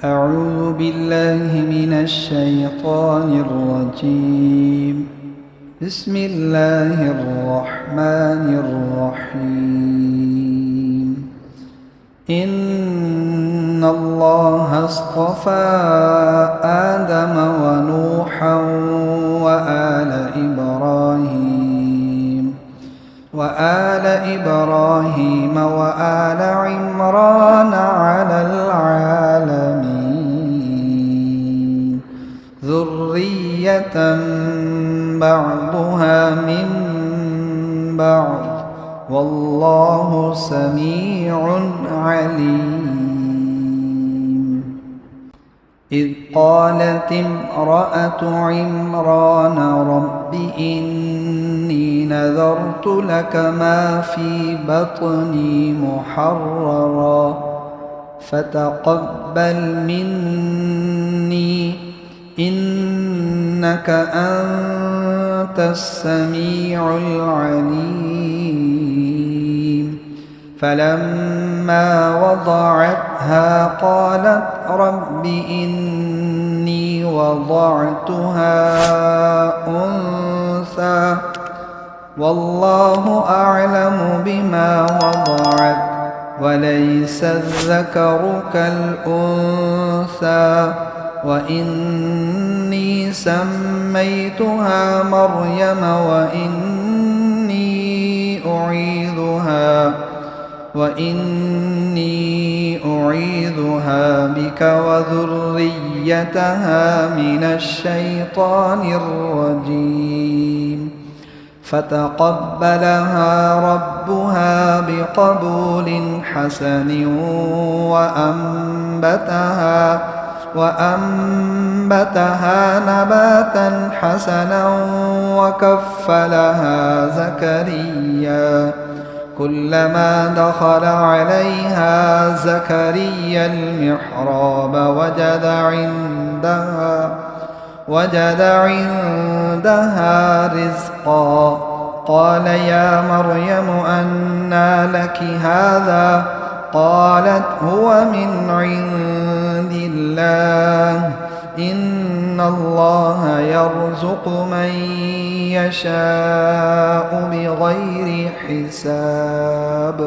أعوذ بالله من الشيطان الرجيم. بسم الله الرحمن الرحيم. إن الله اصطفى آدم ونوحا وآل إبراهيم وآل عمران على العالمين ذرية بعضها من بعض والله سميع عليم. إذ قالت امرأة عمران رب إني نذرت لك ما في بطني محررا فتقبل مني إنك أنت السميع العليم. فلما وضعتها قالت رب إني وضعتها أنثى والله أعلم بما وضعت وليس الذكر كالأنثى وإني سميتها مريم وإني أعيذها بك وذريتها من الشيطان الرجيم. فتقبلها ربها بقبول حسن وأنبتها نباتا حسنا وكفلها زكريا. كلما دخل عليها زكريا المحراب وجد عندها رزقا. قال يا مريم أنى لك هذا؟ قالت هو من عند الله إن الله يرزق من يشاء بغير حساب.